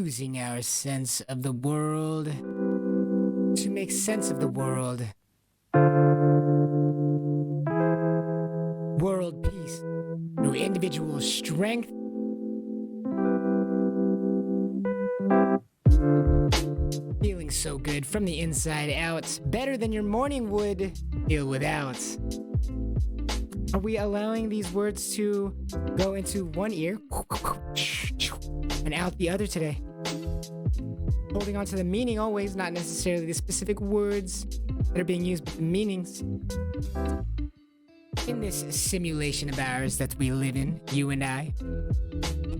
using our sense of the world to make sense of the world. World peace through individual strength. Feeling so good from the inside out, better than your morning would feel without. Are we allowing these words to go into one ear and out the other today? Holding on to the meaning always, not necessarily the specific words that are being used, but the meanings. In this simulation of ours that we live in, you and I,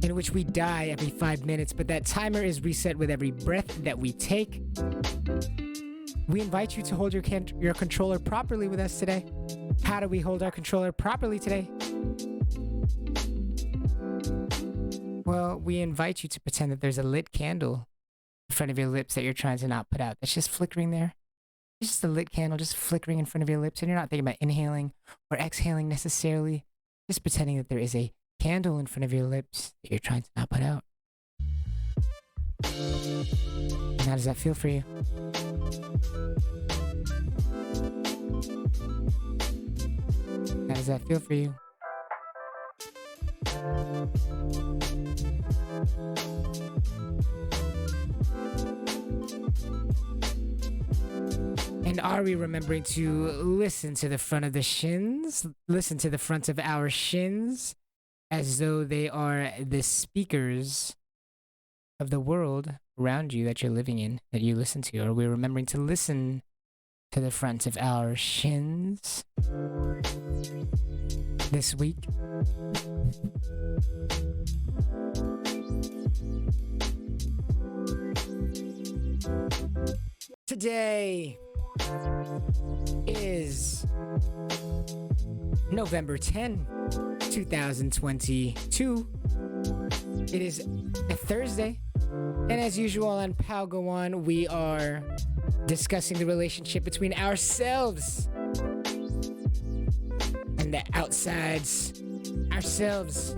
in which we die every 5 minutes, but that timer is reset with every breath that we take, we invite you to hold your controller properly with us today. How do we hold our controller properly today? Well, we invite you to pretend that there's a lit candle in front of your lips that you're trying to not put out. That's just flickering there. It's just a lit candle just flickering in front of your lips, and you're not thinking about inhaling or exhaling necessarily. Just pretending that there is a candle in front of your lips that you're trying to not put out. And how does that feel for you? How does that feel for you? And are we remembering to listen to the front of the shins? Listen to the front of our shins as though they are the speakers of the world around you that you're living in, that you listen to. Are we remembering to listen to the front of our shins this week? Today is November 10, 2022. It is a Thursday, and as usual on Pal Go On, we are discussing the relationship between ourselves and the outsides. Ourselves.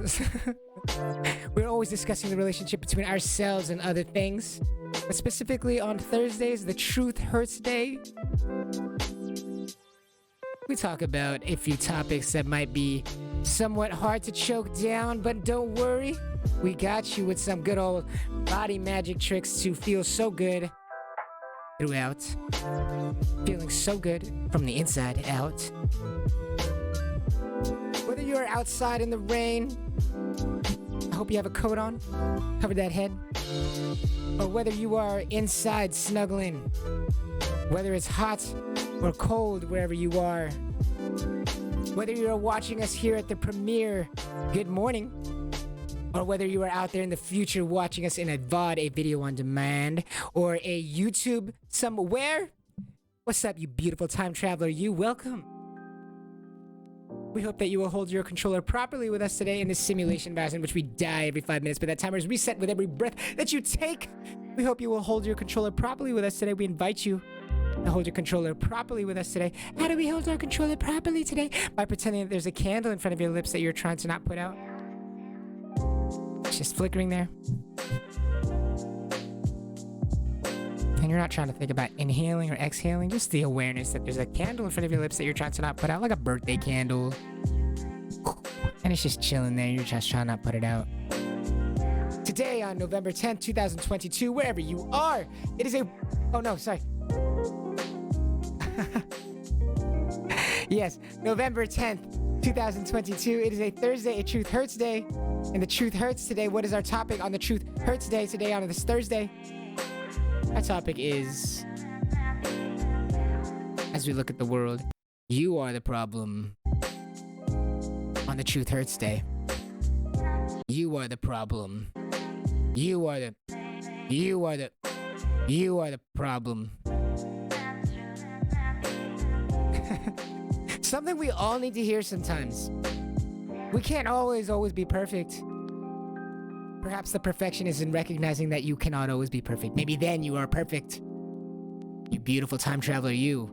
We're always discussing the relationship between ourselves and other things. But specifically on Thursdays, the Truth Hurts Day, we talk about a few topics that might be somewhat hard to choke down, but don't worry, we got you with some good old body magic tricks to feel so good throughout. Feeling so good from the inside out. Whether you're outside in the rain, I hope you have a coat on, cover that head. Or whether you are inside snuggling, whether it's hot or cold wherever you are, whether you're watching us here at the premiere, good morning, or whether you are out there in the future watching us in a VOD, a video on demand, or a YouTube somewhere, what's up, you beautiful time traveler, you, welcome. We hope that you will hold your controller properly with us today in this simulation of ours in which we die every 5 minutes, but that timer is reset with every breath that you take. We hope you will hold your controller properly with us today. We invite you to hold your controller properly with us today. How do we hold our controller properly today? By pretending that there's a candle in front of your lips that you're trying to not put out. It's just flickering there. And you're not trying to think about inhaling or exhaling, just the awareness that there's a candle in front of your lips that you're trying to not put out, like a birthday candle. And it's just chilling there, you're just trying to not put it out. Today on November 10th, 2022, wherever you are, it is a... Oh no, sorry. Yes, November 10th, 2022, it is a Thursday, a Truth Hurts Day. And the Truth Hurts today, what is our topic on the Truth Hurts Day today on this Thursday? Our topic is, as we look at the world, you are the problem. On the Truth Hurts Day, you are the problem. You are the problem. Something we all need to hear sometimes. We can't always be perfect. Perhaps the perfection is in recognizing that you cannot always be perfect. Maybe then you are perfect. You beautiful time traveler, you.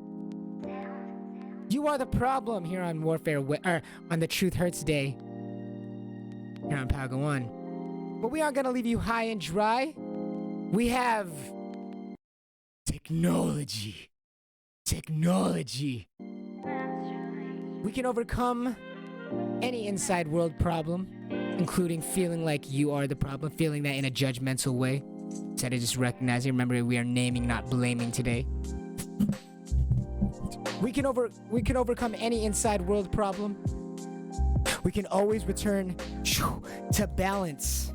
You are the problem here on on the Truth Hurts Day. Here on Power Go On. But we aren't gonna leave you high and dry. We have technology. Technology. We can overcome any inside world problem, including feeling like you are the problem, feeling that in a judgmental way. Instead of just recognizing, remember we are naming, not blaming today. We can overcome any inside world problem. We can always return to balance,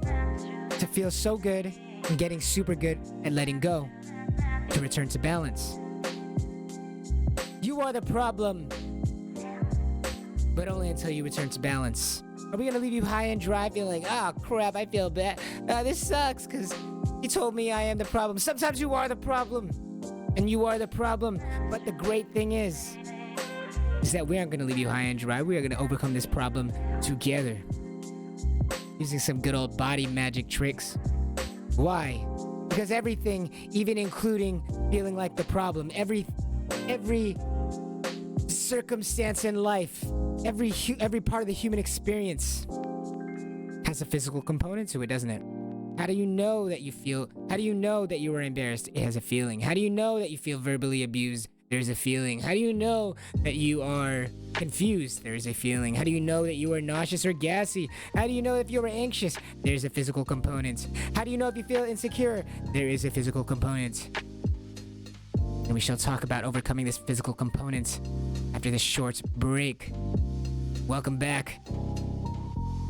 to feel so good and getting super good at letting go, to return to balance. You are the problem, but only until you return to balance. Are we gonna leave you high and dry, feeling like, oh crap, I feel bad. This sucks because he told me I am the problem. Sometimes you are the problem, and you are the problem. But the great thing is that we aren't gonna leave you high and dry. We are gonna overcome this problem together, using some good old body magic tricks. Why? Because everything, even including feeling like the problem, every circumstance in life, every part of the human experience has a physical component to it, doesn't it? How do you know that you feel? How do you know that you are embarrassed? It has a feeling. How do you know that you feel verbally abused? There's a feeling. How do you know that you are confused? There is a feeling. How do you know that you are nauseous or gassy? How do you know if you are anxious? There's a physical component. How do you know if you feel insecure? There is a physical component. And we shall talk about overcoming this physical component after this short break. Welcome back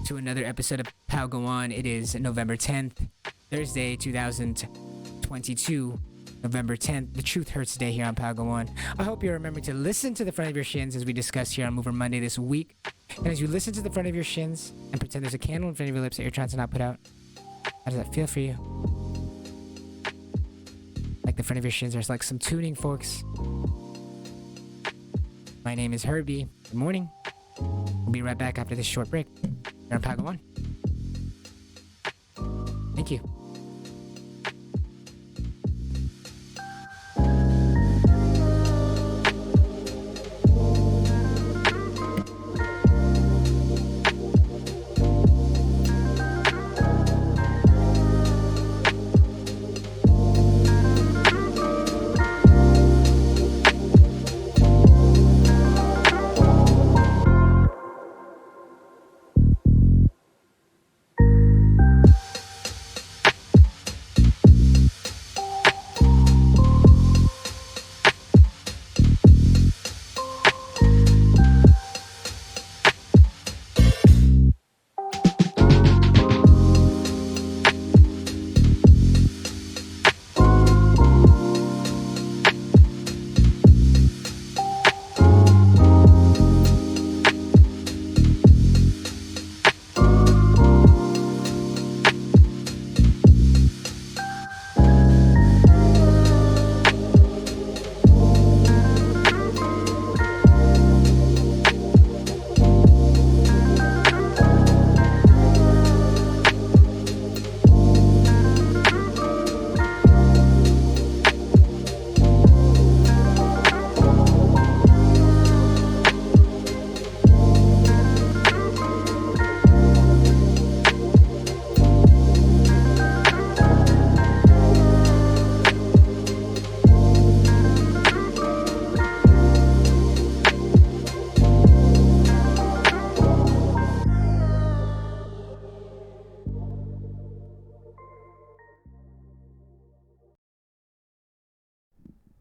to another episode of How Go On. It is November 10th, Thursday, 2022. November 10th, the Truth Hurts Day here on How Go On. I hope you're remembering to listen to the front of your shins as we discussed here on Mover Monday this week. And as you listen to the front of your shins and pretend there's a candle in front of your lips that you're trying to not put out, how does that feel for you? Like the front of your shins, there's like some tuning forks. My name is Herbie. Good morning. We'll be right back after this short break. Here on How Go On. Thank you.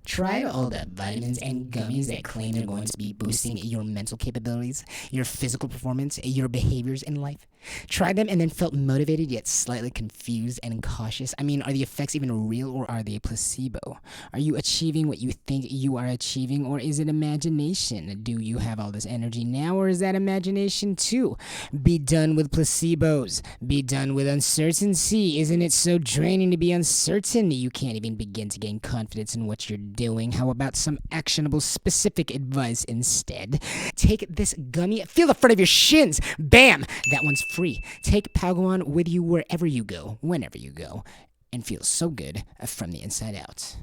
Try all the vitamins and gummies that claim they're going to be boosting your mental capabilities, your physical performance, your behaviors in life. Try them and then felt motivated yet slightly confused and cautious. I mean, are the effects even real or are they placebo? Are you achieving what you think you are achieving or is it imagination? Do you have all this energy now or is that imagination too? Be done with placebos. Be done with uncertainty. Isn't it so draining to be uncertain? You can't even begin to gain confidence in what you're doing. How about some actionable, specific advice instead? Take this gummy, feel the front of your shins. Bam! That one's free. Take Palgoan with you wherever you go, whenever you go, and feel so good from the inside out.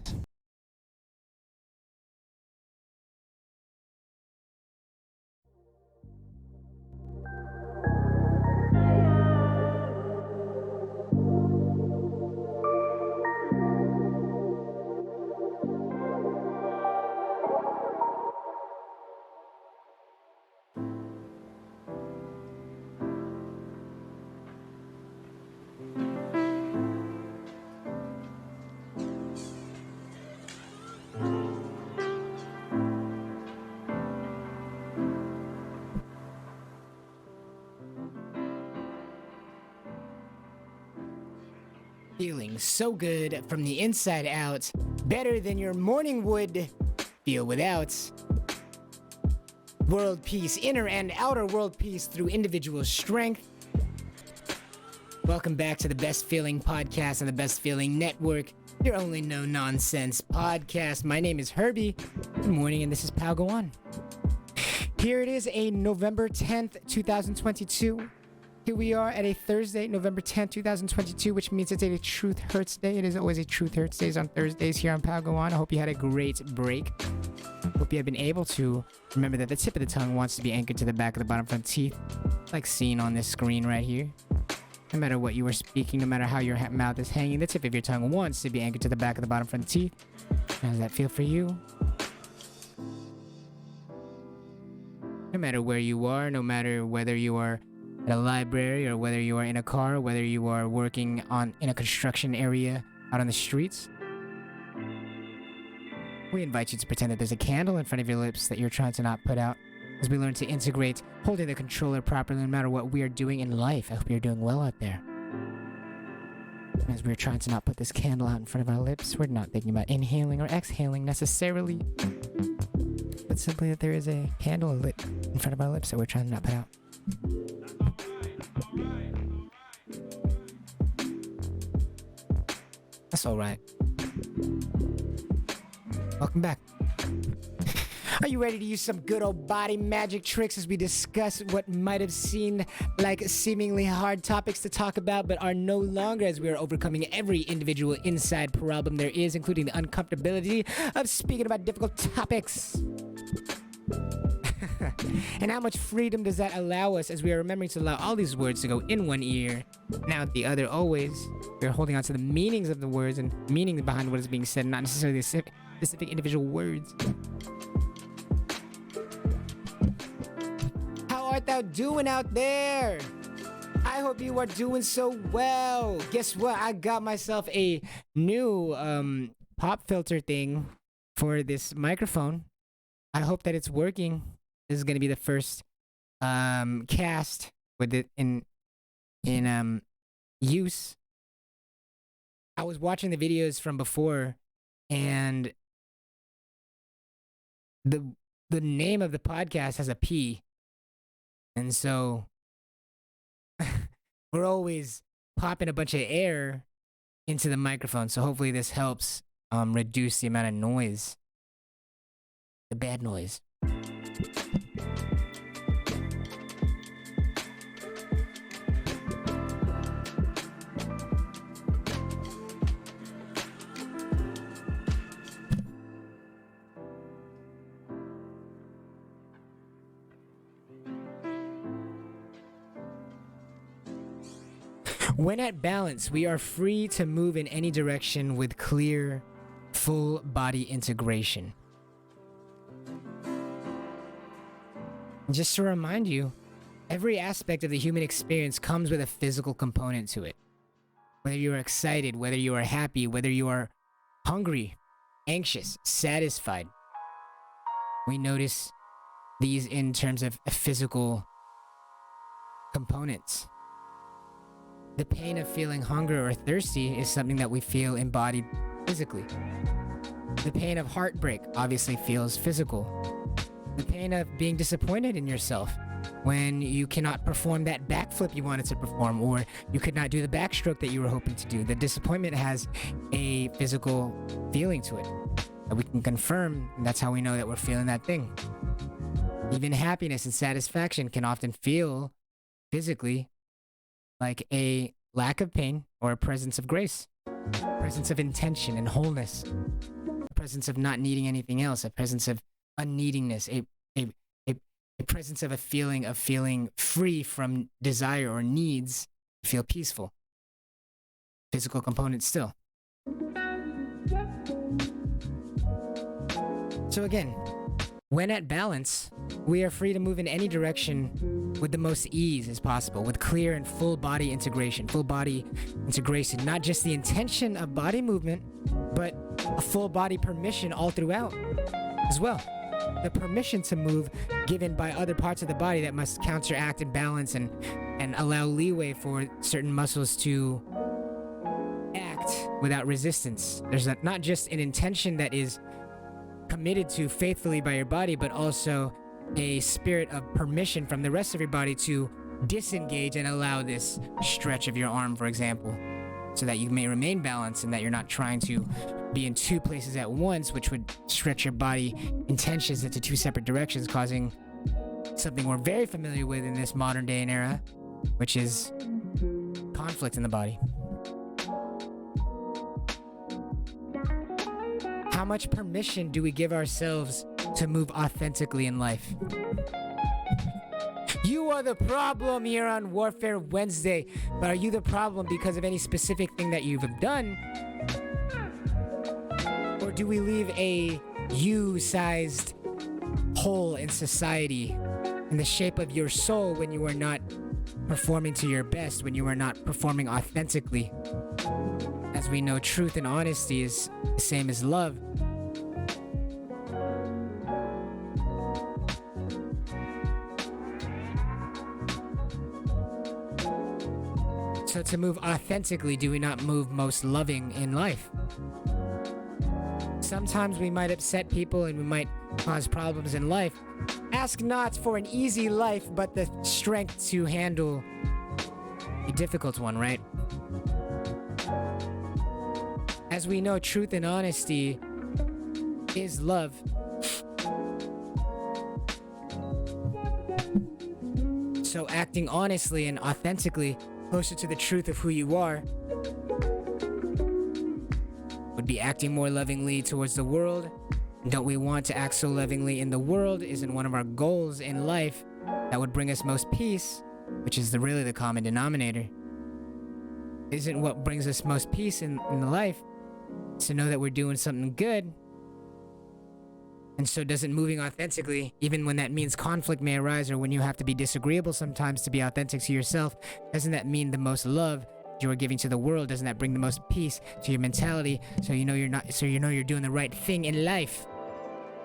feeling so good from the inside out, better than your morning would feel without. World peace, inner and outer world peace through individual strength. Welcome back to the Best Feeling Podcast on the Best Feeling Network, your only no-nonsense podcast. My name is Herbie. Good morning, and this is Pal Go On. Here it is, a November 10th, 2022. Here we are at a Thursday, November 10th, 2022, which means it's a Truth Hurts Day. It is always a Truth Hurts Days on Thursdays here on Pal Go On. I hope you had a great break. Hope you have been able to remember that the tip of the tongue wants to be anchored to the back of the bottom front teeth, like seen on this screen right here. No matter what you are speaking, no matter how your mouth is hanging, the tip of your tongue wants to be anchored to the back of the bottom front teeth. How does that feel for you? No matter where you are, no matter whether you are at a library or whether you are in a car, whether you are working in a construction area out on the streets, we invite you to pretend that there's a candle in front of your lips that you're trying to not put out, as we learn to integrate holding the controller properly no matter what we are doing in life. I hope you're doing well out there. As we're trying to not put this candle out in front of our lips, we're not thinking about inhaling or exhaling necessarily, but simply that there is a candle lit in front of our lips that we're trying to not put out. That's all right. Welcome back. Are you ready to use some good old body magic tricks as we discuss what might have seemed like seemingly hard topics to talk about, but are no longer, as we are overcoming every individual inside problem there is, including the uncomfortability of speaking about difficult topics? And how much freedom does that allow us, as we are remembering to allow all these words to go in one ear and out the other always? We're holding on to the meanings of the words and meaning behind what is being said, not necessarily the specific individual words. How art thou doing out there? I hope you are doing so well. Guess what? I got myself a new pop filter thing for this microphone. I hope that it's working. This is going to be the first cast with it in use. I was watching the videos from before, and the name of the podcast has a P, and so we're always popping a bunch of air into the microphone. So hopefully this helps reduce the amount of noise, the bad noise. When at balance, we are free to move in any direction with clear, full body integration. Just to remind you, every aspect of the human experience comes with a physical component to it. Whether you are excited, whether you are happy, whether you are hungry, anxious, satisfied, we notice these in terms of physical components. The pain of feeling hunger or thirsty is something that we feel embodied physically. The pain of heartbreak obviously feels physical. The pain of being disappointed in yourself when you cannot perform that backflip you wanted to perform, or you could not do the backstroke that you were hoping to do. The disappointment has a physical feeling to it that we can confirm, and that's how we know that we're feeling that thing. Even happiness and satisfaction can often feel physically like a lack of pain or a presence of grace, a presence of intention and wholeness, a presence of not needing anything else, a presence of unneediness, a presence of a feeling of feeling free from desire or needs, feel peaceful. Physical component still. So again, when at balance, we are free to move in any direction with the most ease as possible, with clear and full body integration. Full body integration, not just the intention of body movement, but a full body permission all throughout as well. The permission to move given by other parts of the body that must counteract and balance and allow leeway for certain muscles to act without resistance. There's not just an intention that is committed to faithfully by your body, but also a spirit of permission from the rest of your body to disengage and allow this stretch of your arm, for example, so that you may remain balanced and that you're not trying to be in two places at once, which would stretch your body in tensions into two separate directions, causing something we're very familiar with in this modern day and era, which is conflict in the body. How much permission do we give ourselves to move authentically in life? You are the problem here on Warfare Wednesday, but are you the problem because of any specific thing that you've done? Or do we leave a you-sized hole in society in the shape of your soul when you are not performing to your best, when you are not performing authentically? As we know, truth and honesty is the same as love. So to move authentically, do we not move most loving in life? Sometimes we might upset people and we might cause problems in life. Ask not for an easy life, but the strength to handle a difficult one, right? As we know, truth and honesty is love. So acting honestly and authentically, closer to the truth of who you are, would be acting more lovingly towards the world. Don't we want to act so lovingly in the world? Isn't one of our goals in life that would bring us most peace, which is really the common denominator? Isn't what brings us most peace in life to know that we're doing something good? And so doesn't moving authentically, even when that means conflict may arise or when you have to be disagreeable sometimes to be authentic to yourself, doesn't that mean the most love you are giving to the world? Doesn't that bring the most peace to your mentality, so you know you're doing the right thing in life?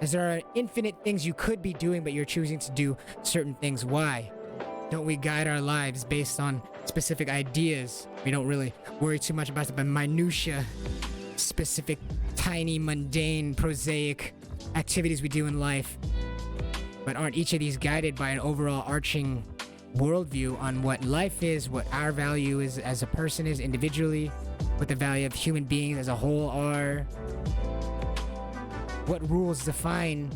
As there are infinite things you could be doing, but you're choosing to do certain things. Why? Don't we guide our lives based on specific ideas? We don't really worry too much about the minutiae, specific, tiny, mundane, prosaic activities we do in life. But aren't each of these guided by an overall arching worldview on what life is, what our value is as a person is individually, what the value of human beings as a whole are, what rules define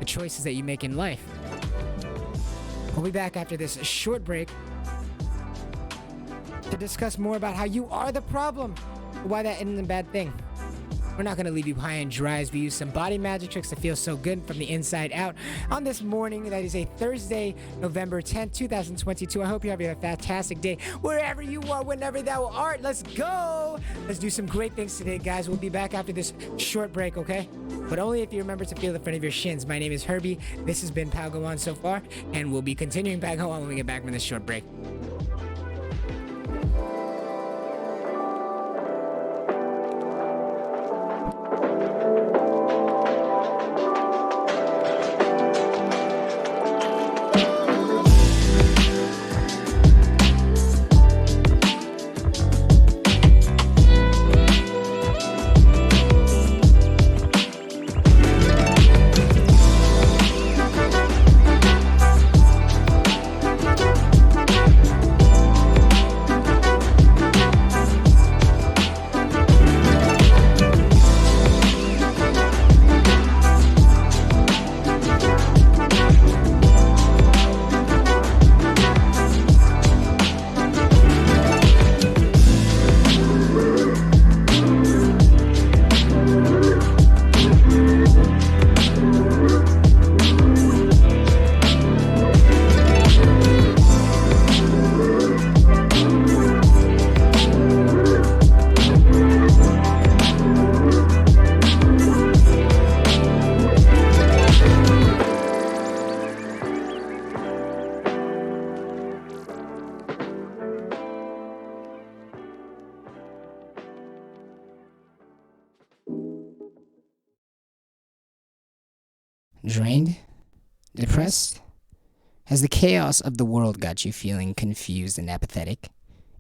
the choices that you make in life? We'll be back after this short break to discuss more about how you are the problem, why that isn't a bad thing. We're not going to leave you high and dry as we use some body magic tricks to feel so good from the inside out on this morning. That is a Thursday, November 10th, 2022. I hope you're having a fantastic day wherever you are, whenever thou art. Let's go. Let's do some great things today, guys. We'll be back after this short break, okay? But only if you remember to feel the front of your shins. My name is Herbie. This has been Pal Go On so far, and we'll be continuing Pal Go On when we get back from this short break. Drained? Depressed? Has the chaos of the world got you feeling confused and apathetic?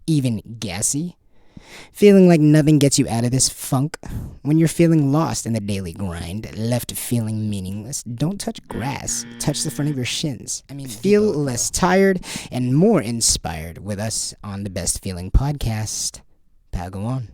Even gassy? Feeling like nothing gets you out of this funk? When you're feeling lost in the daily grind, left feeling meaningless, don't touch grass, touch the front of your shins. Feel less tired and more inspired with us on the Best Feeling Podcast. Pal, go on.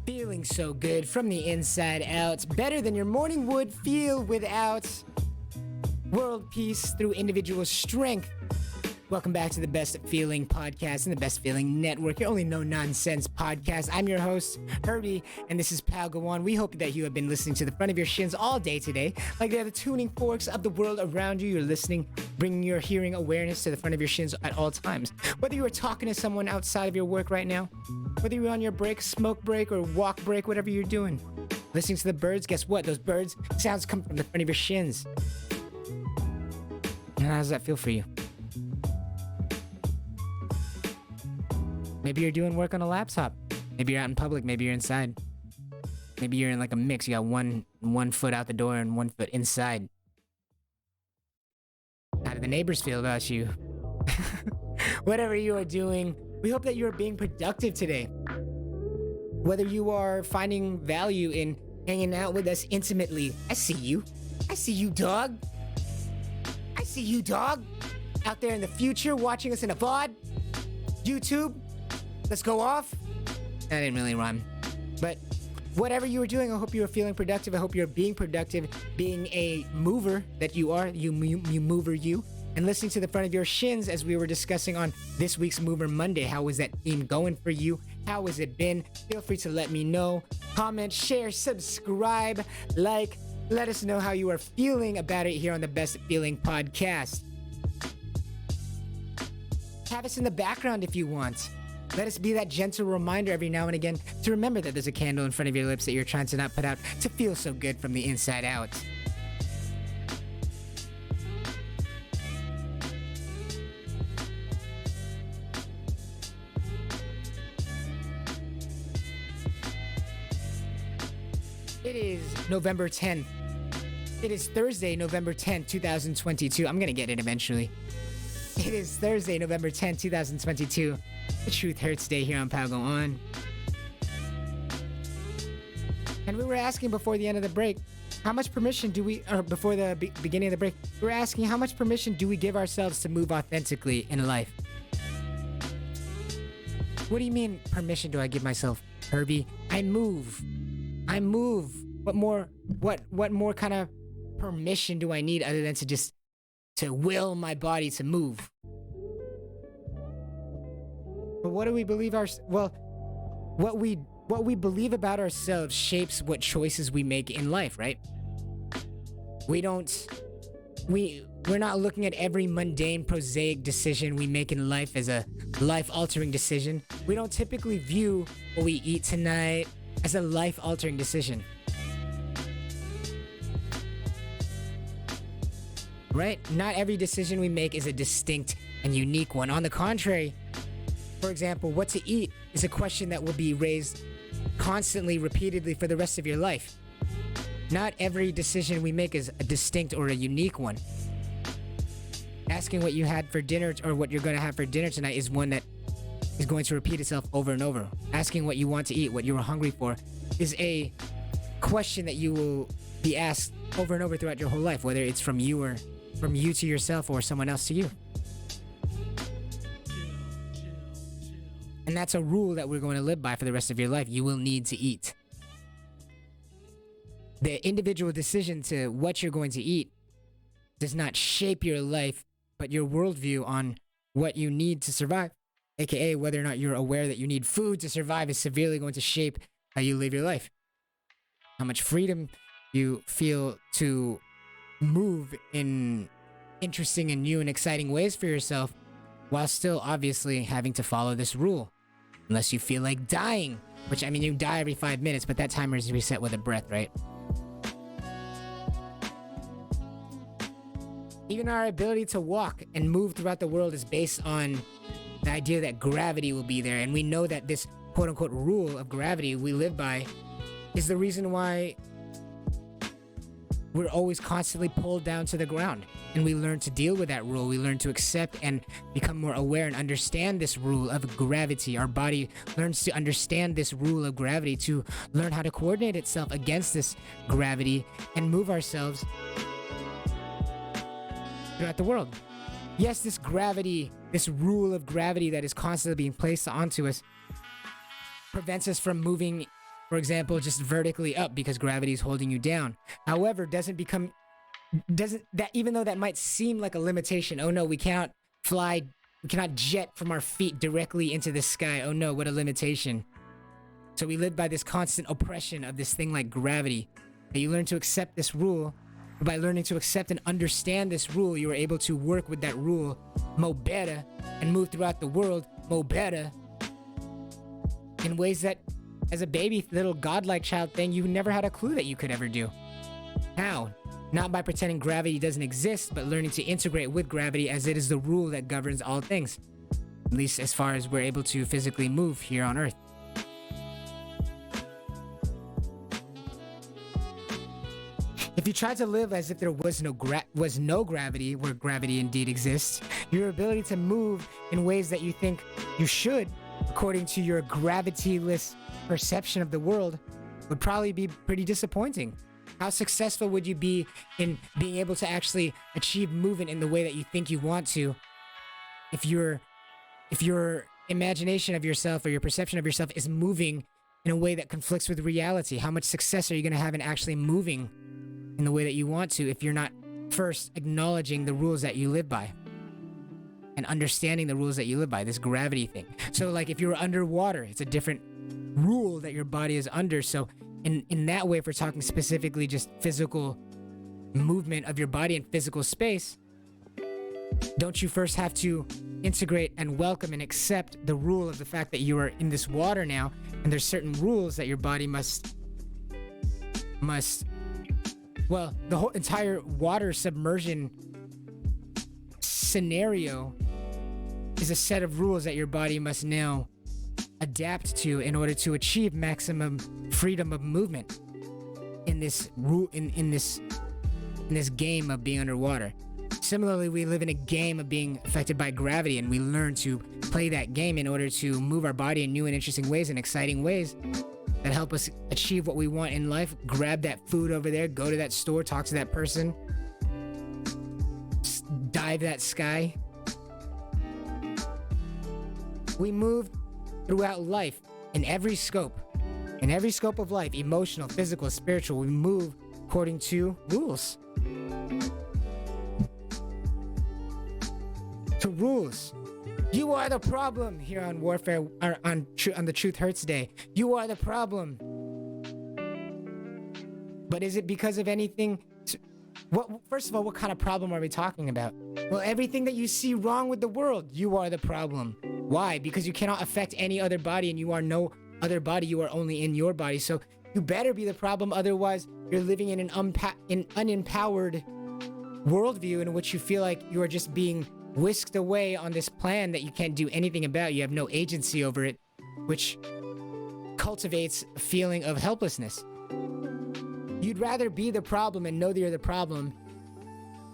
Feeling so good from the inside out, better than your morning would feel without. World peace through individual strength. Welcome back to the Best Feeling Podcast and the Best Feeling Network, your only no-nonsense podcast. I'm your host, Herbie, and this is Pal Go On. We hope that you have been listening to the front of your shins all day today. Like they're the tuning forks of the world around you. You're listening, bringing your hearing awareness to the front of your shins at all times. Whether you are talking to someone outside of your work right now, whether you're on your break, smoke break, or walk break, whatever you're doing. Listening to the birds, guess what? Those birds sounds come from the front of your shins. And how does that feel for you? Maybe you're doing work on a laptop. Maybe you're out in public. Maybe you're inside. Maybe you're in like a mix. You got one foot out the door and 1 foot inside. How do the neighbors feel about you? Whatever you are doing, we hope that you are being productive today. Whether you are finding value in hanging out with us intimately. I see you. I see you, dog. I see you, dog. Out there in the future watching us in a VOD. YouTube. Let's go off. That didn't really rhyme. But whatever you are doing, I hope you are feeling productive. I hope you're being productive, being a mover that you are. You mover you. And listening to the front of your shins as we were discussing on this week's Mover Monday. How was that theme going for you? How has it been? Feel free to let me know. Comment, share, subscribe, like. Let us know how you are feeling about it here on the Best Feeling Podcast. Have us in the background if you want. Let us be that gentle reminder every now and again to remember that there's a candle in front of your lips that you're trying to not put out to feel so good from the inside out. It is November 10th. It is Thursday, November 10th, 2022. I'm gonna get it eventually. It is Thursday, November 10th, 2022. The Truth Hurts Day here on Pal Go On. And we were asking before the end of the break, how much permission do we, or before the beginning of the break, we were asking how much permission do we give ourselves to move authentically in life? What do you mean permission do I give myself, Herbie? I move. What more kind of permission do I need other than to will my body to move? But what do we believe what we believe about ourselves shapes what choices we make in life, right? We're not looking at every mundane, prosaic decision we make in life as a life-altering decision. We don't typically view what we eat tonight as a life-altering decision. Right? Not every decision we make is a distinct and unique one. On the contrary, for example, what to eat is a question that will be raised constantly, repeatedly for the rest of your life. Not every decision we make is a distinct or a unique one. Asking what you had for dinner or what you're going to have for dinner tonight is one that is going to repeat itself over and over. Asking what you want to eat, what you were hungry for, is a question that you will be asked over and over throughout your whole life, whether it's from you or from you to yourself or someone else to you. And that's a rule that we're going to live by for the rest of your life. You will need to eat. The individual decision to what you're going to eat does not shape your life, but your worldview on what you need to survive, aka whether or not you're aware that you need food to survive, is severely going to shape how you live your life. How much freedom you feel to move in interesting and new and exciting ways for yourself, while still obviously having to follow this rule. Unless you feel like dying, which, I mean, you die every 5 minutes, but that timer is reset with a breath, right? Even our ability to walk and move throughout the world is based on the idea that gravity will be there. And we know that this quote-unquote rule of gravity we live by is the reason why we're always constantly pulled down to the ground. And we learn to deal with that rule. We learn to accept and become more aware and understand this rule of gravity. Our body learns to understand this rule of gravity, to learn how to coordinate itself against this gravity and move ourselves throughout the world. Yes, this gravity, this rule of gravity that is constantly being placed onto us, prevents us from moving, for example, just vertically up because gravity is holding you down. However, even though that might seem like a limitation, oh no, we cannot fly, we cannot jet from our feet directly into the sky. Oh no, what a limitation. So we live by this constant oppression of this thing like gravity. And you learn to accept this rule. By learning to accept and understand this rule, you are able to work with that rule mo better and move throughout the world mo better in ways that, as a baby, little godlike child thing, you never had a clue that you could ever do. How? Not by pretending gravity doesn't exist, but learning to integrate with gravity as it is the rule that governs all things. At least as far as we're able to physically move here on Earth. If you try to live as if there was no gravity, where gravity indeed exists, your ability to move in ways that you think you should, according to your gravityless perception of the world, would probably be pretty disappointing. How successful would you be in being able to actually achieve movement in the way that you think you want to if your imagination of yourself or your perception of yourself is moving in a way that conflicts with reality? How much success are you going to have in actually moving in the way that you want to if you're not first acknowledging the rules that you live by and understanding the rules that you live by, this gravity thing? So like if you're underwater, it's a different rule that your body is under. So in that way, if we're talking specifically just physical movement of your body in physical space, don't you first have to integrate and welcome and accept the rule of the fact that you are in this water now, and there's certain rules that your body must well, the whole entire water submersion scenario is a set of rules that your body must now adapt to in order to achieve maximum freedom of movement in this game of being underwater. Similarly, we live in a game of being affected by gravity, and we learn to play that game in order to move our body in new and interesting ways and exciting ways that help us achieve what we want in life. Grab that food over there, go to that store, talk to that person, dive that sky. We move throughout life in every scope of life, emotional, physical, spiritual. We move according to rules. To rules. You are the problem here on Warfare, or on the Truth Hurts Day. You are the problem. But is it because of anything? First of all, what kind of problem are we talking about? Well, everything that you see wrong with the world, you are the problem. Why? Because you cannot affect any other body, and you are no other body. You are only in your body. So you better be the problem. Otherwise, you're living in an unempowered worldview in which you feel like you are just being whisked away on this plan that you can't do anything about. You have no agency over it, which cultivates a feeling of helplessness. You'd rather be the problem and know that you're the problem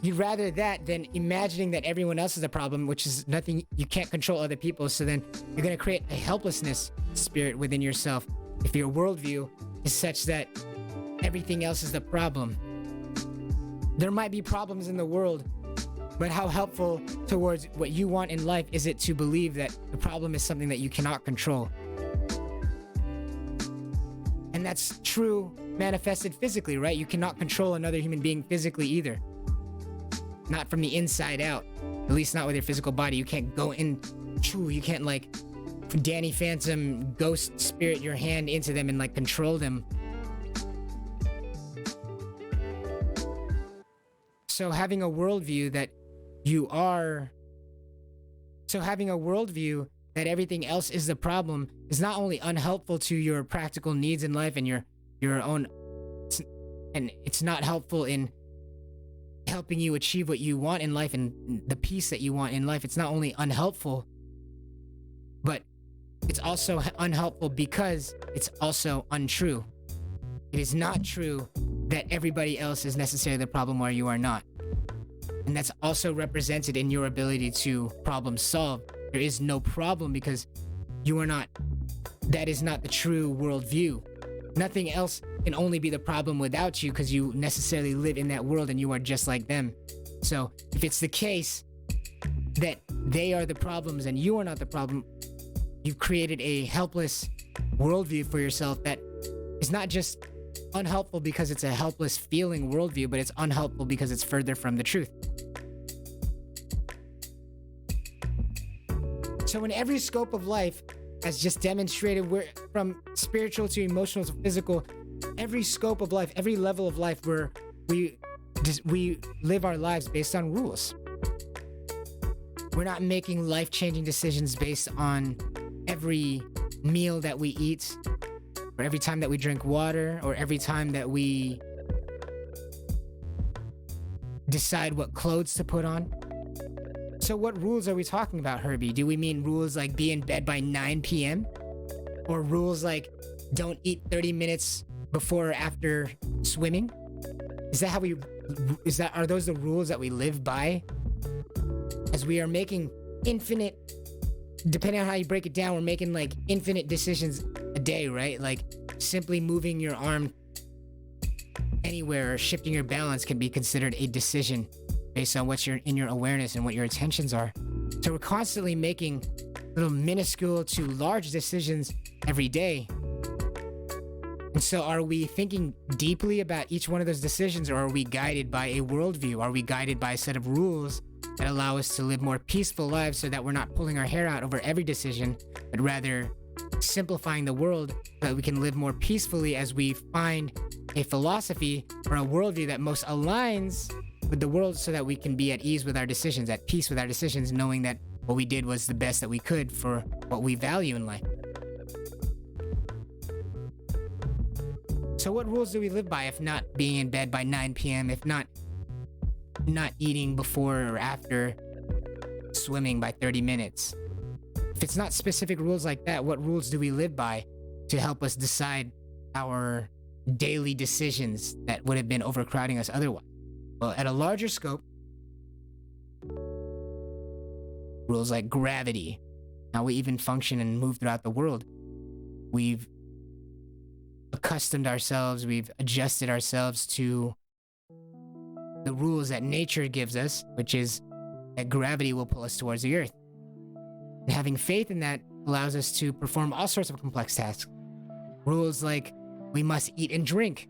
you'd rather that than imagining that everyone else is a problem, which is nothing. You can't control other people. So then you're going to create a helplessness spirit within yourself if your worldview is such that everything else is the problem. There might be problems in the world, but how helpful towards what you want in life is it to believe that the problem is something that you cannot control? And that's true manifested physically, right? You cannot control another human being physically either. Not from the inside out. At least not with your physical body. You can't go in. You can't like Danny Phantom ghost spirit your hand into them and like control them. So having a worldview that everything else is the problem is not only unhelpful to your practical needs in life and your own, and it's not helpful in helping you achieve what you want in life and the peace that you want in life. It's not only unhelpful, but it's also unhelpful because it's also untrue. It is not true that everybody else is necessarily the problem while you are not. And that's also represented in your ability to problem solve. There is no problem because you are not, that is not the true worldview. Nothing else can only be the problem without you because you necessarily live in that world and you are just like them. So if it's the case that they are the problems and you are not the problem, you've created a helpless worldview for yourself that is not just unhelpful because it's a helpless feeling worldview, but it's unhelpful because it's further from the truth. So in every scope of life, as just demonstrated, we're from spiritual to emotional to physical, every scope of life, every level of life where we live our lives based on rules. We're not making life-changing decisions based on every meal that we eat, or every time that we drink water, or every time that we decide what clothes to put on. So what rules are we talking about, Herbie? Do we mean rules like be in bed by 9 p.m.? Or rules like don't eat 30 minutes before or after swimming? Are those the rules that we live by? As we are making infinite, depending on how you break it down, we're making like infinite decisions a day, right? Like simply moving your arm anywhere or shifting your balance can be considered a decision based on what's in your awareness and what your intentions are. So we're constantly making little minuscule to large decisions every day. And so are we thinking deeply about each one of those decisions, or are we guided by a worldview? Are we guided by a set of rules that allow us to live more peaceful lives so that we're not pulling our hair out over every decision, but rather simplifying the world so that we can live more peacefully as we find a philosophy or a worldview that most aligns with the world so that we can be at ease with our decisions, at peace with our decisions, knowing that what we did was the best that we could for what we value in life. So what rules do we live by if not being in bed by 9 p.m., if not eating before or after swimming by 30 minutes? If it's not specific rules like that, what rules do we live by to help us decide our daily decisions that would have been overcrowding us otherwise? Well, at a larger scope, rules like gravity, how we even function and move throughout the world. We've accustomed ourselves, we've adjusted ourselves to the rules that nature gives us, which is that gravity will pull us towards the earth. And having faith in that allows us to perform all sorts of complex tasks. Rules like we must eat and drink.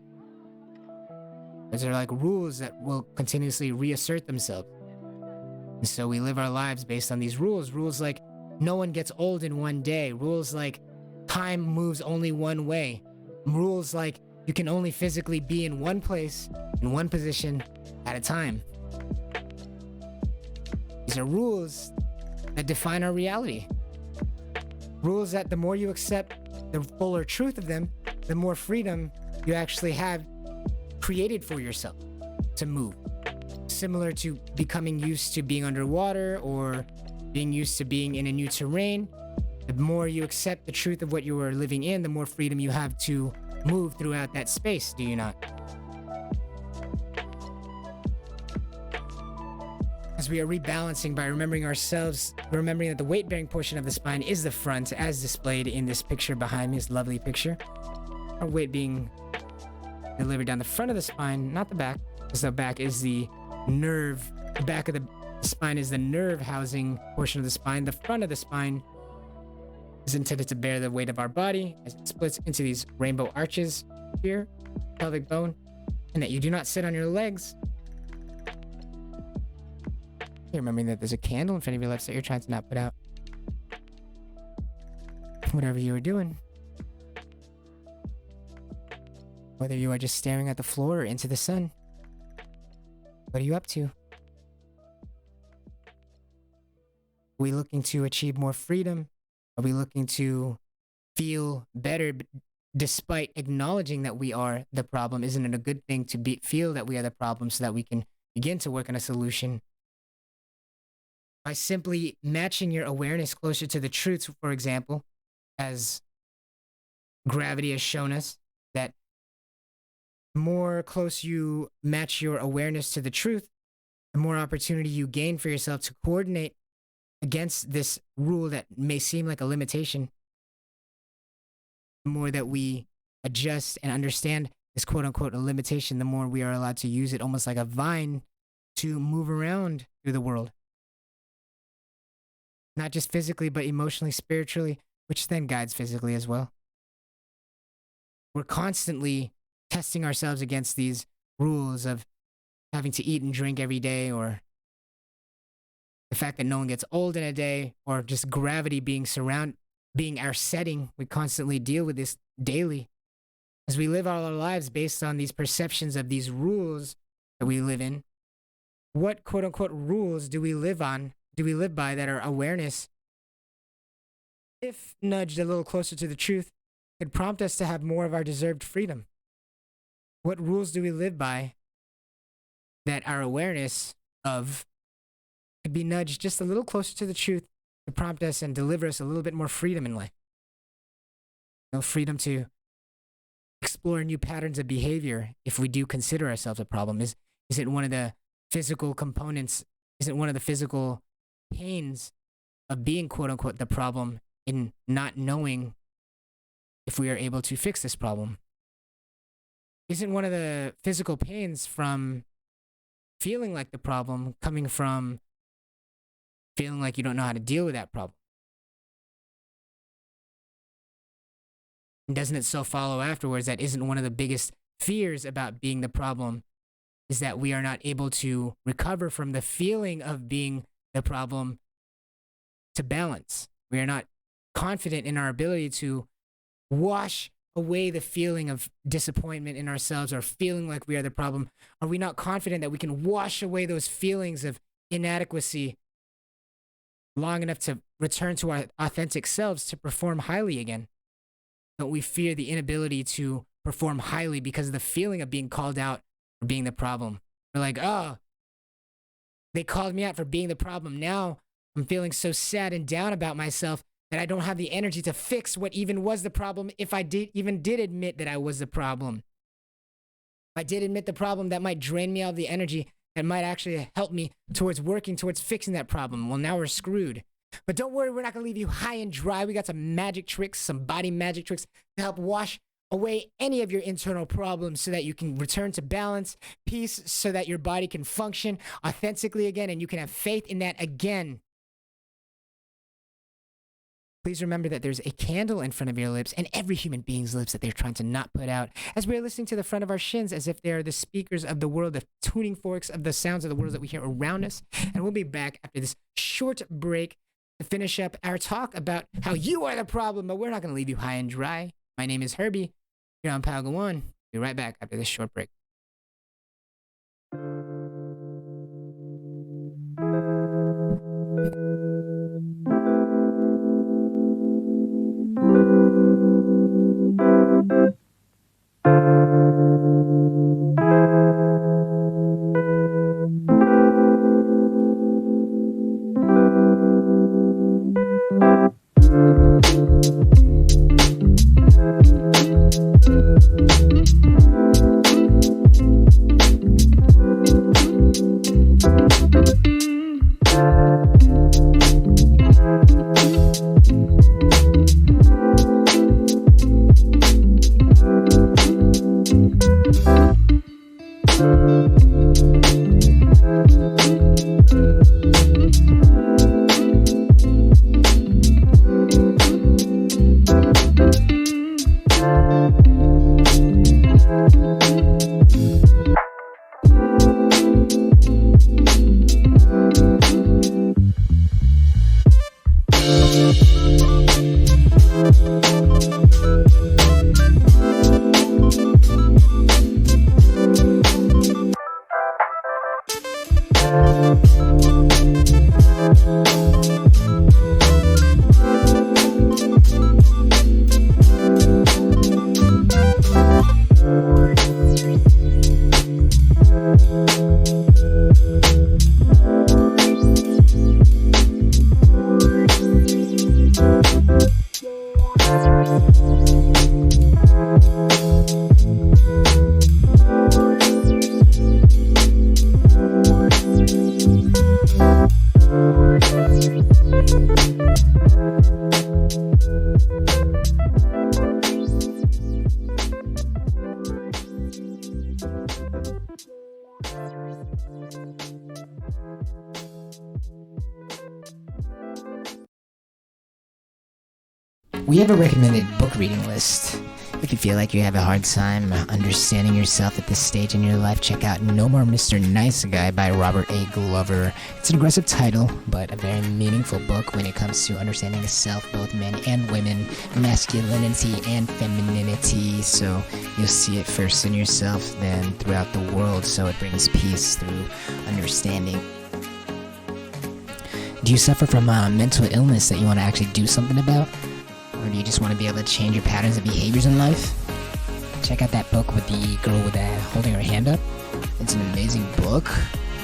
Those are like rules that will continuously reassert themselves. And so we live our lives based on these rules. Rules like no one gets old in one day. Rules like time moves only one way. Rules like you can only physically be in one place, in one position at a time. These are rules that define our reality. Rules that the more you accept the fuller truth of them, the more freedom you actually have created for yourself to move. Similar to becoming used to being underwater or being used to being in a new terrain, the more you accept the truth of what you are living in, the more freedom you have to move throughout that space, do you not? As we are rebalancing by remembering ourselves, remembering that the weight-bearing portion of the spine is the front, as displayed in this picture behind me, this lovely picture. Our weight being delivered down the front of the spine, not the back, because the back is the nerve. The back of the spine is the nerve housing portion of the spine. The front of the spine is intended to bear the weight of our body as it splits into these rainbow arches here, pelvic bone, and that you do not sit on your legs. You're remembering that there's a candle in front of your lips that you're trying to not put out. Whatever you are doing, whether you are just staring at the floor or into the sun, what are you up to? Are we looking to achieve more freedom? Are we looking to feel better despite acknowledging that we are the problem? Isn't it a good thing to feel that we are the problem so that we can begin to work on a solution? By simply matching your awareness closer to the truth, for example, as gravity has shown us, that the more close you match your awareness to the truth, the more opportunity you gain for yourself to coordinate against this rule that may seem like a limitation. The more that we adjust and understand this quote-unquote a limitation, the more we are allowed to use it almost like a vine to move around through the world. Not just physically, but emotionally, spiritually, which then guides physically as well. We're constantly testing ourselves against these rules of having to eat and drink every day, or the fact that no one gets old in a day, or just gravity being our setting. We constantly deal with this daily as we live all our lives based on these perceptions of these rules that we live in. What quote unquote rules do we live by that our awareness, if nudged a little closer to the truth, could prompt us to have more of our deserved freedom? What rules do we live by that our awareness of could be nudged just a little closer to the truth to prompt us and deliver us a little bit more freedom in life? No freedom to explore new patterns of behavior if we do consider ourselves a problem. Is it one of the physical components? Is it one of the physical pains of being quote unquote the problem in not knowing if we are able to fix this problem? Isn't one of the physical pains from feeling like the problem coming from feeling like you don't know how to deal with that problem? And doesn't it so follow afterwards that isn't one of the biggest fears about being the problem is that we are not able to recover from the feeling of being the problem to balance? We are not confident in our ability to wash away the feeling of disappointment in ourselves or feeling like we are the problem. Are we not confident that we can wash away those feelings of inadequacy long enough to return to our authentic selves to perform highly again? Don't we fear the inability to perform highly because of the feeling of being called out for being the problem? We're like, oh, they called me out for being the problem. Now I'm feeling so sad and down about myself that I don't have the energy to fix what even was the problem if I did admit that I was the problem. If I did admit the problem, that might drain me out of the energy that might actually help me towards working towards fixing that problem. Well, now we're screwed. But don't worry, we're not going to leave you high and dry. We got some magic tricks, some body magic tricks to help wash away any of your internal problems so that you can return to balance, peace, so that your body can function authentically again and you can have faith in that again. Please remember that there's a candle in front of your lips and every human being's lips that they're trying to not put out as we're listening to the front of our shins as if they are the speakers of the world, the tuning forks of the sounds of the world that we hear around us. And we'll be back after this short break to finish up our talk about how you are the problem, but we're not going to leave you high and dry. My name is Herbie. Here on Pal-Go-On. Be right back after this short break. We have a recommended book reading list. If you feel like you have a hard time understanding yourself at this stage in your life, check out No More Mr. Nice Guy by Robert A. Glover. It's an aggressive title, but a very meaningful book when it comes to understanding the self, both men and women, masculinity and femininity. So you'll see it first in yourself, then throughout the world, so it brings peace through understanding. Do you suffer from mental illness that you want to actually do something about? Or do you just want to be able to change your patterns and behaviors in life? Check out that book with the girl with holding her hand up. It's an amazing book.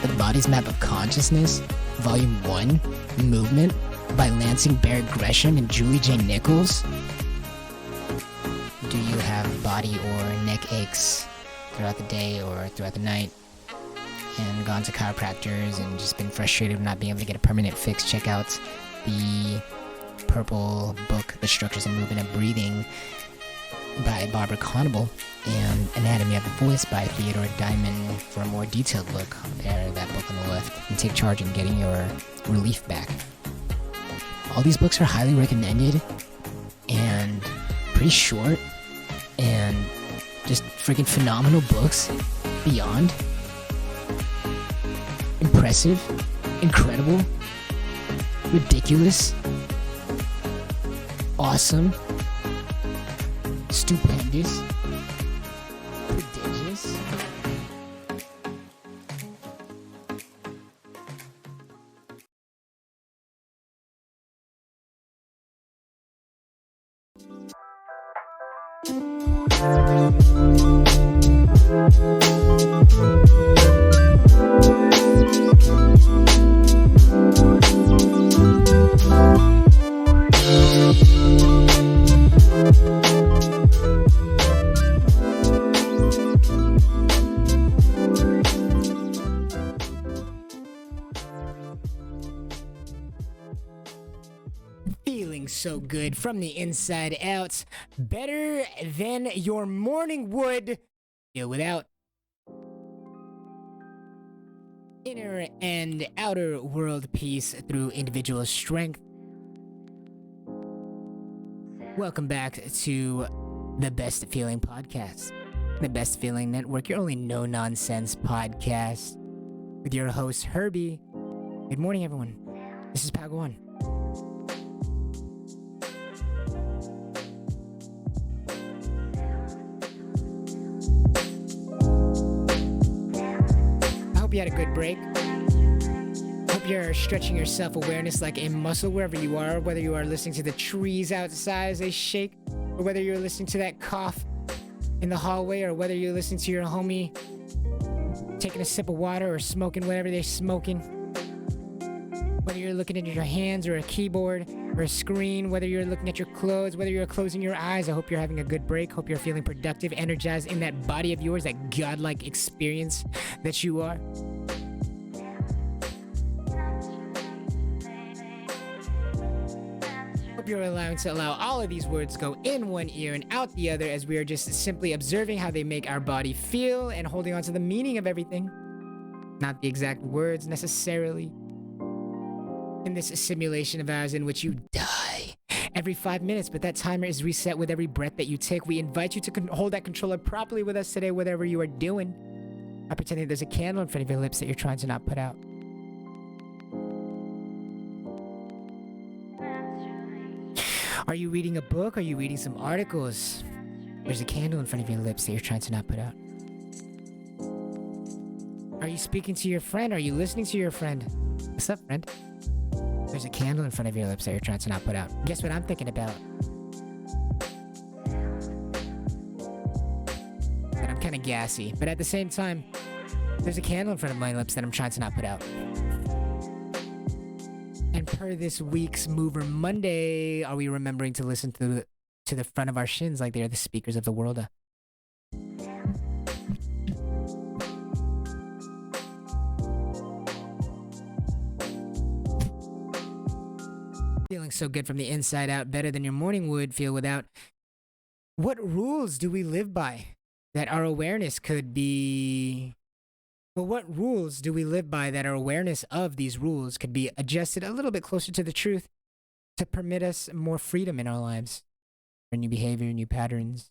The Body's Map of Consciousness, Volume 1, Movement, by Lansing, Barrett, Gresham, and Julie J. Nichols. Do you have body or neck aches throughout the day or throughout the night? And gone to chiropractors and just been frustrated with not being able to get a permanent fix? Check out the purple book, The Structures and Movement of Breathing, by Barbara Conable, and Anatomy of the Voice by Theodore Dimon for a more detailed look. There, that book on the left, and take charge in getting your relief back. All these books are highly recommended and pretty short and just freaking phenomenal books. Beyond impressive, incredible, ridiculous, awesome, stupendous, prodigious. Feeling so good from the inside out, better than your morning would feel without. Inner and outer world peace through individual strength. Welcome back to the Best Feeling Podcast, the Best Feeling Network, your only no-nonsense podcast with your host, Herbie. Good morning, everyone. This is Pagawan. I hope you had a good break. Hope you're stretching your self-awareness like a muscle wherever you are, whether you are listening to the trees outside as they shake, or whether you're listening to that cough in the hallway, or whether you're listening to your homie taking a sip of water or smoking whatever they're smoking. Whether you're looking at your hands or a keyboard or a screen, whether you're looking at your clothes, whether you're closing your eyes, I hope you're having a good break. Hope you're feeling productive, energized in that body of yours, that godlike experience that you are. Hope you're allowing to allow all of these words go in one ear and out the other, as we are just simply observing how they make our body feel and holding on to the meaning of everything, not the exact words necessarily. In this simulation of ours in which you die every 5 minutes, but that timer is reset with every breath that you take. We invite you to hold that controller properly with us today, whatever you are doing. I pretend that there's a candle in front of your lips that you're trying to not put out. Are you reading a book? Are you reading some articles? There's a candle in front of your lips that you're trying to not put out. Are Are you speaking to your friend? Are you listening to your friend? What's up, friend? There's a candle in front of your lips that you're trying to not put out. Guess what I'm thinking about? But I'm kind of gassy. But at the same time, there's a candle in front of my lips that I'm trying to not put out. And per this week's Mover Monday, are we remembering to listen to the front of our shins like they are the speakers of the world? Feeling so good from the inside out, better than your morning would feel without. What rules do we live by that our awareness could be? Well, what rules do we live by that our awareness of these rules could be adjusted a little bit closer to the truth to permit us more freedom in our lives? For new behavior, new patterns.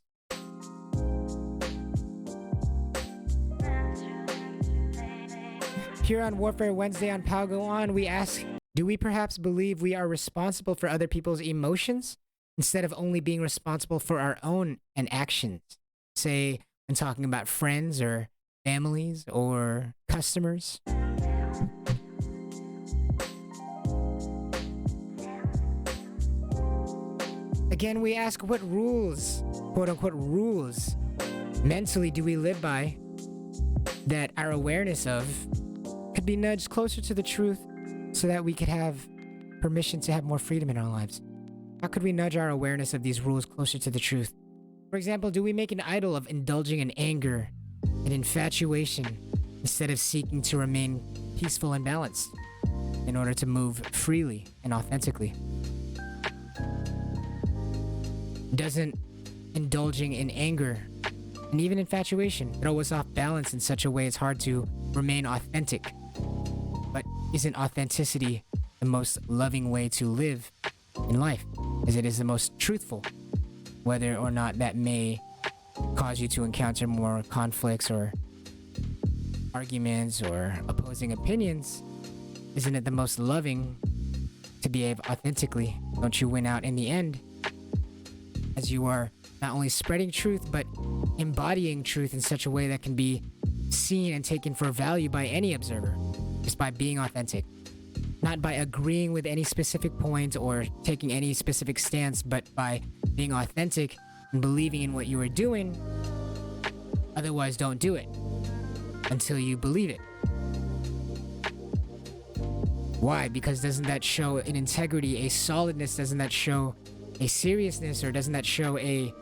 Here on Warfare Wednesday on Pal Go On, we ask, do we perhaps believe we are responsible for other people's emotions instead of only being responsible for our own and actions? Say, when talking about friends or families or customers. Again, we ask what rules, quote unquote rules, mentally do we live by that our awareness of could be nudged closer to the truth so that we could have permission to have more freedom in our lives? How could we nudge our awareness of these rules closer to the truth? For example, do we make an idol of indulging in anger and infatuation instead of seeking to remain peaceful and balanced in order to move freely and authentically? Doesn't indulging in anger and even infatuation throw us off balance in such a way it's hard to remain authentic? But isn't authenticity the most loving way to live in life, as it is the most truthful, whether or not that may cause you to encounter more conflicts or arguments or opposing opinions? Isn't it the most loving to behave authentically? Don't you win out in the end, as you are not only spreading truth but embodying truth in such a way that can be seen and taken for value by any observer, just by being authentic, not by agreeing with any specific point or taking any specific stance, but by being authentic and believing in what you are doing. Otherwise, don't do it until you believe it. Why? Because doesn't that show an integrity, a solidness? Doesn't that show a seriousness, or doesn't that show a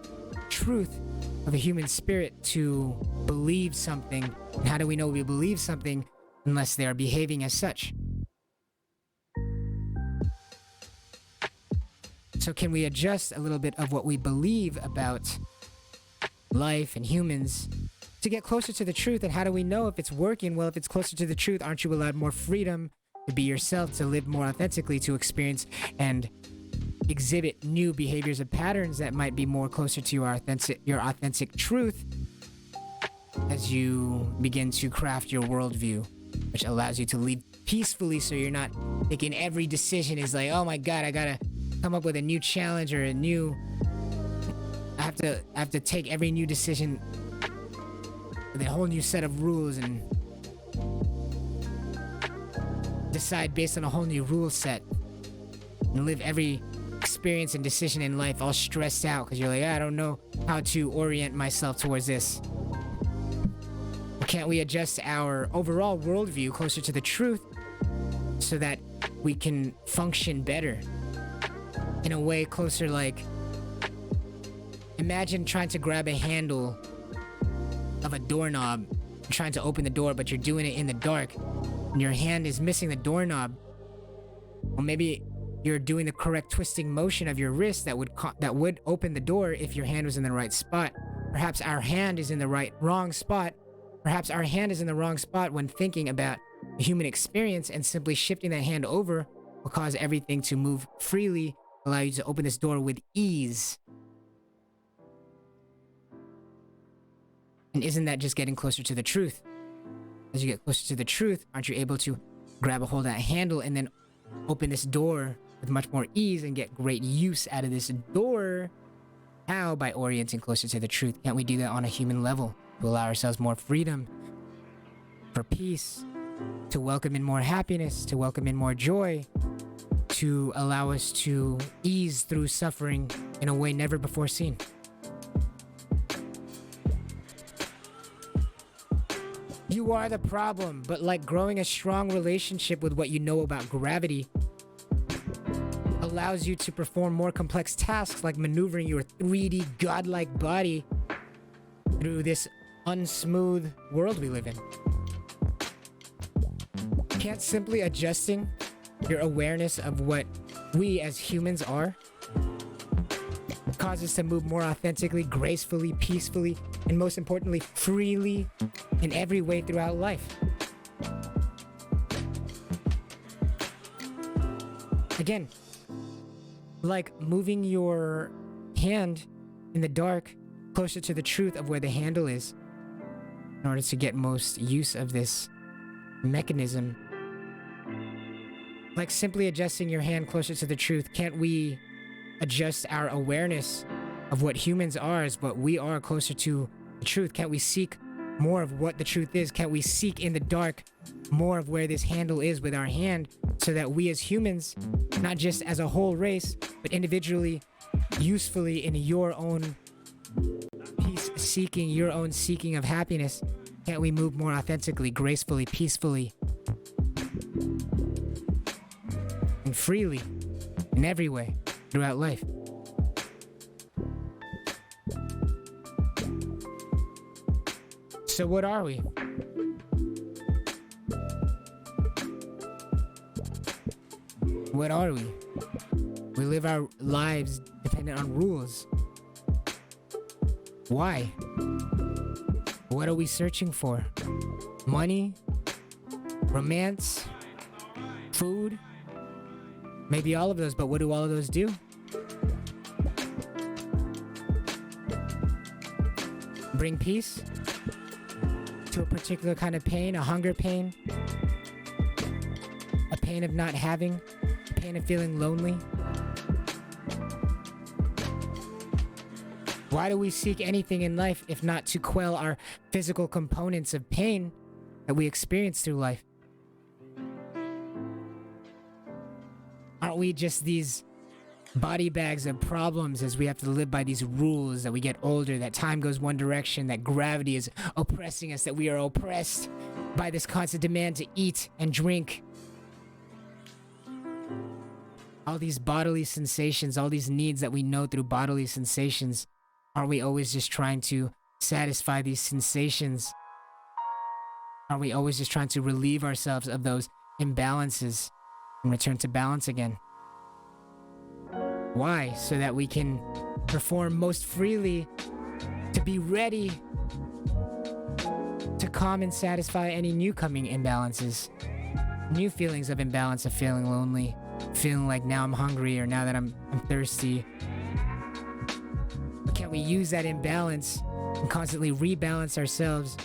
truth of a human spirit to believe something? And how do we know we believe something unless they are behaving as such? So can we adjust a little bit of what we believe about life and humans to get closer to the truth? And how do we know if it's working? Well, if it's closer to the truth, aren't you allowed more freedom to be yourself, to live more authentically, to experience and exhibit new behaviors and patterns that might be more closer to your authentic truth as you begin to craft your worldview, which allows you to live peacefully, so you're not thinking every decision is like, oh my god, I gotta come up with a new challenge or I have to take every new decision with a whole new set of rules and decide based on a whole new rule set and live every experience and decision in life all stressed out because you're like, I don't know how to orient myself towards this. Can't we adjust our overall worldview closer to the truth so that we can function better in a way closer? Like, imagine trying to grab a handle of a doorknob, trying to open the door, but you're doing it in the dark and your hand is missing the doorknob. Or maybe you're doing the correct twisting motion of your wrist that would open the door if your hand was in the right spot. Perhaps our hand is in the wrong spot. Perhaps our hand is in the wrong spot when thinking about the human experience, and simply shifting that hand over will cause everything to move freely, allow you to open this door with ease. And isn't that just getting closer to the truth? As you get closer to the truth, aren't you able to grab a hold of that handle and then open this door with much more ease and get great use out of this door? How? By orienting closer to the truth. Can't we do that on a human level to allow ourselves more freedom for peace, to welcome in more happiness, to welcome in more joy, to allow us to ease through suffering in a way never before seen. You are the problem, but like growing a strong relationship with what you know about gravity allows you to perform more complex tasks like maneuvering your 3D godlike body through this unsmooth world we live in. Can't simply adjusting your awareness of what we as humans are cause us to move more authentically, gracefully, peacefully, and most importantly, freely in every way throughout life. Again, like moving your hand in the dark closer to the truth of where the handle is in order to get most use of this mechanism. Like simply adjusting your hand closer to the truth, can't we adjust our awareness of what humans are as what we are closer to the truth? Can't we seek more of what the truth is? Can't we seek in the dark more of where this handle is with our hand so that we as humans, not just as a whole race, but individually, usefully in your own peace seeking, your own seeking of happiness, can't we move more authentically, gracefully, peacefully, and freely in every way throughout life? So what are we? What are we? We live our lives dependent on rules. Why? What are we searching for? Money? Romance? Food? Maybe all of those, but what do all of those do? Bring peace to a particular kind of pain, a hunger pain, a pain of not having, a pain of feeling lonely. Why do we seek anything in life if not to quell our physical components of pain that we experience through life? Aren't we just these body bags of problems as we have to live by these rules, that we get older, that time goes one direction, that gravity is oppressing us, that we are oppressed by this constant demand to eat and drink? All these bodily sensations, all these needs that we know through bodily sensations, aren't we always just trying to satisfy these sensations? Aren't we always just trying to relieve ourselves of those imbalances and return to balance again? Why? So that we can perform most freely, to be ready to calm and satisfy any new coming imbalances, new feelings of imbalance, of feeling lonely, feeling like now I'm hungry or now that I'm thirsty. But can't we use that imbalance and constantly rebalance ourselves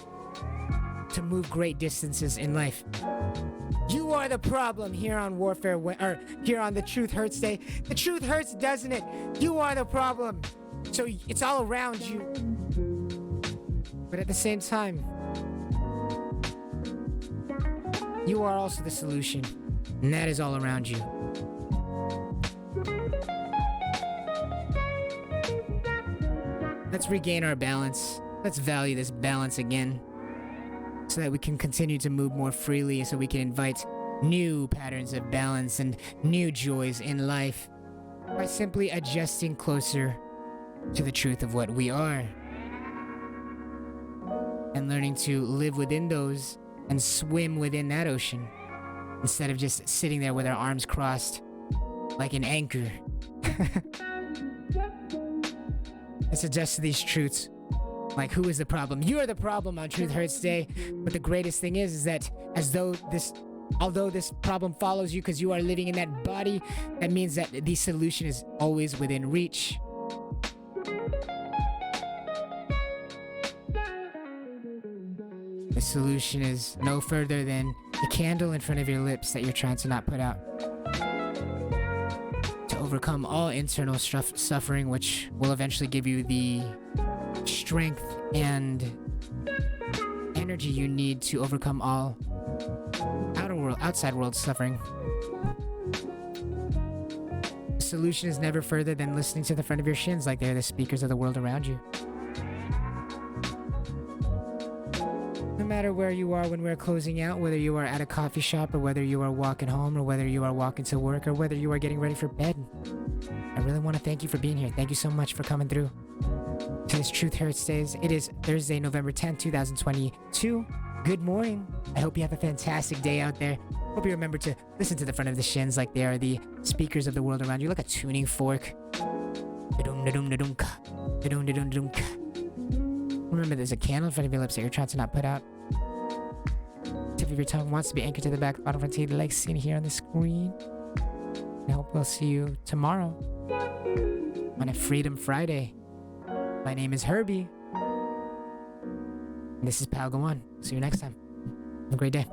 to move great distances in life? You are the problem here on Warfare, or here on the Truth Hurts Day. The truth hurts, doesn't it? You are the problem. So it's all around you. But at the same time, you are also the solution. And that is all around you. Let's regain our balance. Let's value this balance again, so that we can continue to move more freely, so we can invite new patterns of balance and new joys in life by simply adjusting closer to the truth of what we are and learning to live within those and swim within that ocean instead of just sitting there with our arms crossed like an anchor. Let's adjust to these truths. Like, who is the problem? You are the problem on Truth Hurts Day. But the greatest thing is that although this problem follows you because you are living in that body, that means that the solution is always within reach. The solution is no further than the candle in front of your lips that you're trying to not put out. To overcome all internal suffering, which will eventually give you the strength and energy you need to overcome all outside world suffering. The solution is never further than listening to the front of your shins like they're the speakers of the world around you. No matter where you are when we're closing out, whether you are at a coffee shop or whether you are walking home or whether you are walking to work or whether you are getting ready for bed, I really want to thank you for being here. Thank you so much for coming through to this Truth Hurts Days. It is Thursday, November 10th, 2022. Good morning. I hope you have a fantastic day out there. Hope you remember to listen to the front of the shins like they are the speakers of the world around you, like a tuning fork. Remember, there's a candle in front of your lips that you're trying to not put out. Tip of your tongue wants to be anchored to the back, bottom front teeth, like seen here on the screen. I hope we'll see you tomorrow on a Freedom Friday. My name is Herbie. And this is Pal Go On. See you next time. Have a great day.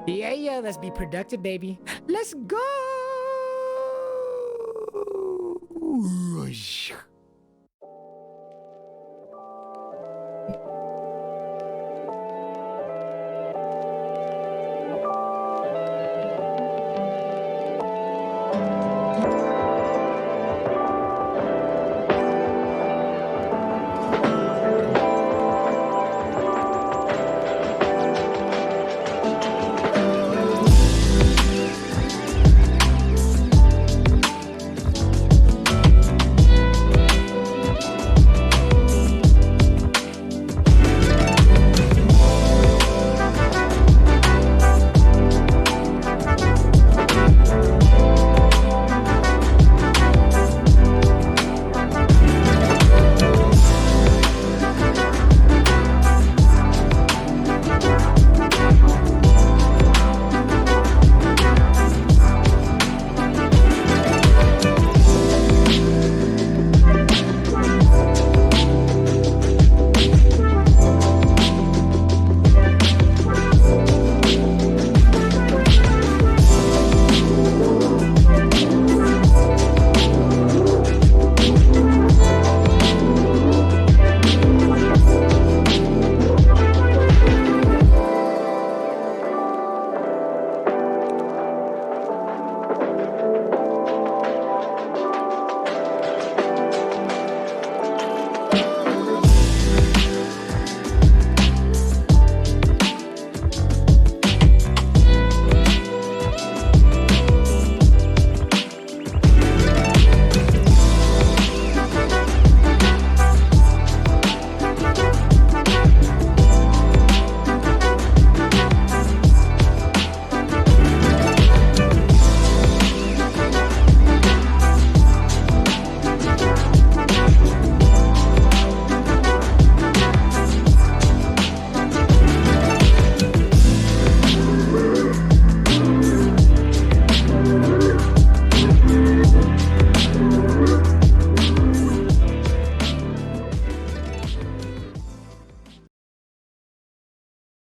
Yeah, let's be productive, baby. Let's go!